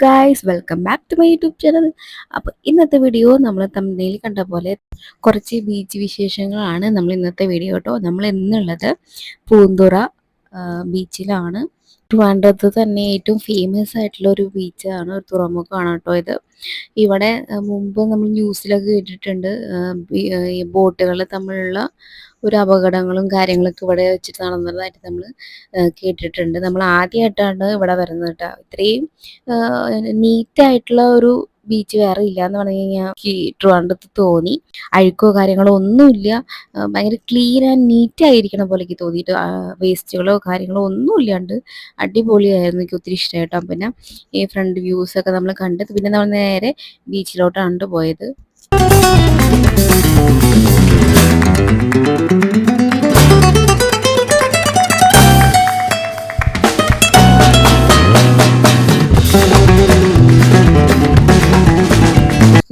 Guys, welcome back to my YouTube channel. അപ്പോൾ ഇന്നത്തെ video നമ്മൾ തമ്മിൽ കണ്ട പോലെ കുറച്ച് ബീച്ച് വിശേഷങ്ങളാണ് നമ്മൾ ഇന്നത്തെ വീഡിയോ കേട്ടോ. നമ്മൾ ഇന്നുള്ളത് പൂന്തുറ ബീച്ചിലാണ്. ട്രിവാൻഡ്രത്ത് തന്നെ ഏറ്റവും ഫേമസ് ആയിട്ടുള്ള ഒരു ബീച്ചാണ്, ഒരു തുറമുഖമാണ് കേട്ടോ ഇത്. ഇവിടെ മുമ്പ് നമ്മൾ ന്യൂസിലൊക്കെ കേട്ടിട്ടുണ്ട്, ഈ ബോട്ടുകൾ തമ്മിലുള്ള ഒരു അപകടങ്ങളും കാര്യങ്ങളൊക്കെ ഇവിടെ വെച്ചിട്ട് നടന്നതായിട്ട് നമ്മൾ കേട്ടിട്ടുണ്ട്. നമ്മൾ ആദ്യമായിട്ടാണ് ഇവിടെ വരുന്നത് കേട്ടോ. ഇത്രയും നീറ്റായിട്ടുള്ള ഒരു ബീച്ച് വേറെ ഇല്ല എന്ന് പറഞ്ഞു കഴിഞ്ഞാൽ ട്രിവാൻഡ്രത്ത് തോന്നി. അഴുക്കോ കാര്യങ്ങളോ ഒന്നുമില്ല, ഭയങ്കര ക്ലീൻ ആൻഡ് നീറ്റ് ആയിരിക്കണ പോലെയൊക്കെ തോന്നിയിട്ട്, വേസ്റ്റുകളോ കാര്യങ്ങളോ ഒന്നും ഇല്ലാണ്ട് അടിപൊളിയായിരുന്നു. എനിക്ക് ഒത്തിരി ഇഷ്ടമായിട്ടോ. പിന്നെ ഈ ഫ്രണ്ട് വ്യൂസ് ഒക്കെ നമ്മൾ കണ്ടത്, പിന്നെ നമ്മൾ നേരെ ബീച്ചിലോട്ടാണ് പോയത്.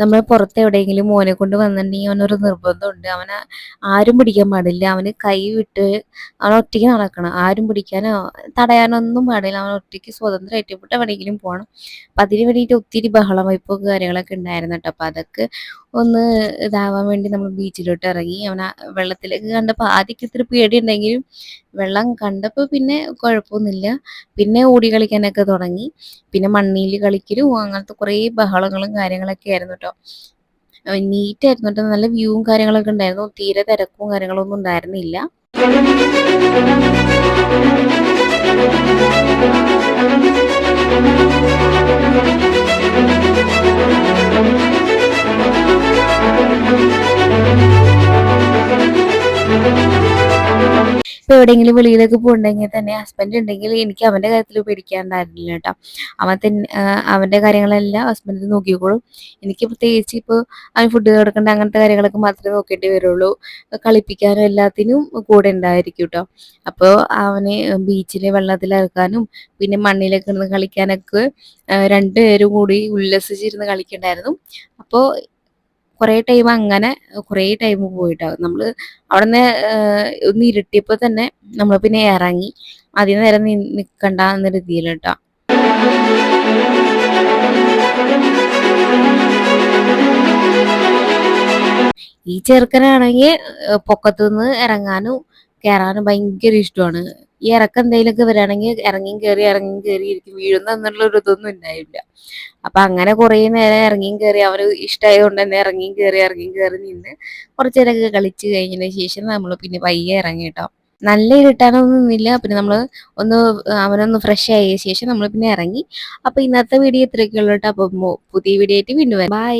നമ്മൾ പുറത്ത് എവിടെയെങ്കിലും മോനെ കൊണ്ട് വന്നിട്ടുണ്ടെങ്കിൽ അവനൊരു നിർബന്ധമുണ്ട്, അവനെ ആരും പിടിക്കാൻ പാടില്ല. അവന് കൈ വിട്ട് അവൻ ഒറ്റയ്ക്ക് നടക്കണം, ആരും പിടിക്കാനോ തടയാനൊന്നും പാടില്ല. അവൻ ഒറ്റയ്ക്ക് സ്വതന്ത്രമായിട്ട് എവിടെ എവിടെയെങ്കിലും പോകണം. അപ്പം അതിന് വേണ്ടിയിട്ട് ഒത്തിരി ബഹളം വയ്പ്പോ കാര്യങ്ങളൊക്കെ ഉണ്ടായിരുന്നു കേട്ടോ. അപ്പം അതൊക്കെ ഒന്ന് ഇതാവാൻ വേണ്ടി നമ്മൾ ബീച്ചിലോട്ട് ഇറങ്ങി. അവനെ വെള്ളത്തിലേക്ക് കണ്ടപ്പോൾ ആദ്യമൊക്കെ ഇത്തിരി പേടിയുണ്ടെങ്കിലും വെള്ളം കണ്ടപ്പോൾ പിന്നെ കുഴപ്പമൊന്നുമില്ല. പിന്നെ ഓടി കളിക്കാനൊക്കെ തുടങ്ങി. പിന്നെ മണ്ണിൽ കളിക്കലും അങ്ങനത്തെ കുറേ ബഹളങ്ങളും കാര്യങ്ങളൊക്കെ ആയിരുന്നു കേട്ടോ. നീറ്റായിരുന്നു കേട്ടോ, നല്ല വ്യൂവും കാര്യങ്ങളൊക്കെ ഉണ്ടായിരുന്നു. തീരെ തിരക്കും കാര്യങ്ങളൊന്നും ഉണ്ടായിരുന്നില്ല. ഇപ്പോൾ എവിടെയെങ്കിലും വെളിയിലേക്ക് പോകണമെങ്കിൽ തന്നെ ഹസ്ബൻഡ് ഉണ്ടെങ്കിൽ എനിക്ക് അവൻ്റെ കാര്യത്തിൽ പേടിക്കാണ്ടായിരുന്നില്ല കേട്ടോ. അവൻ്റെ കാര്യങ്ങളെല്ലാം ഹസ്ബൻഡ് നോക്കിക്കോളും. എനിക്ക് പ്രത്യേകിച്ച് ഇപ്പോൾ അവൻ ഫുഡ് കൊടുക്കേണ്ട അങ്ങനത്തെ കാര്യങ്ങളൊക്കെ മാത്രമേ നോക്കേണ്ടി വരുള്ളൂ. കളിപ്പിക്കാനും എല്ലാത്തിനും കൂടെ ഉണ്ടായിരിക്കും കേട്ടോ. അപ്പോൾ അവന് ബീച്ചിൽ വെള്ളത്തിലിറക്കാനും പിന്നെ മണ്ണിലൊക്കെ ഇരുന്ന് കളിക്കാനൊക്കെ രണ്ടുപേരും കൂടി ഉല്ലസിച്ചിരുന്ന് കളിക്കണ്ടായിരുന്നു. അപ്പോൾ കുറേ ടൈം അങ്ങനെ കുറേ ടൈം പോയിട്ടാണ് നമ്മൾ അവിടെ നിന്ന് ഒന്ന് ഇരുട്ടിയപ്പോൾ തന്നെ നമ്മൾ പിന്നെ ഇറങ്ങി. അധികം നേരം നിൽക്കണ്ട എന്ന രീതിയിൽ കേട്ടോ. ഈ ചെറുക്കനാണെങ്കിൽ പൊക്കത്തുനിന്ന് ഇറങ്ങാനും കയറാനും ഭയങ്കര ഇഷ്ടമാണ്. ഈ ഇറക്കം എന്തെങ്കിലുമൊക്കെ വരികയാണെങ്കിൽ ഇറങ്ങിയും കയറി ഇരിക്കും, വീഴുന്ന എന്നുള്ള ഒരു ഇതൊന്നും ഉണ്ടായില്ല. അപ്പൊ അങ്ങനെ കുറേ നേരം ഇറങ്ങിയും കയറി അവന് ഇഷ്ടമായത് കൊണ്ട് തന്നെ ഇറങ്ങിയും കയറി നിന്ന് കുറച്ചു നേരമൊക്കെ കളിച്ച് കഴിഞ്ഞതിന് ശേഷം നമ്മൾ പിന്നെ പയ്യെ ഇറങ്ങി കേട്ടോ. നല്ല ഇരുട്ടാനൊന്നും നിന്നില്ല. പിന്നെ നമ്മൾ അവനൊന്ന് ഫ്രഷ് ആയ ശേഷം നമ്മൾ പിന്നെ ഇറങ്ങി. അപ്പൊ ഇന്നത്തെ വീഡിയോ ഇത്രയൊക്കെ ഉള്ളൂ കേട്ടോ. അപ്പൊ പുതിയ വീഡിയോ ആയിട്ട് വീണ്ടും വരാം. ബൈ.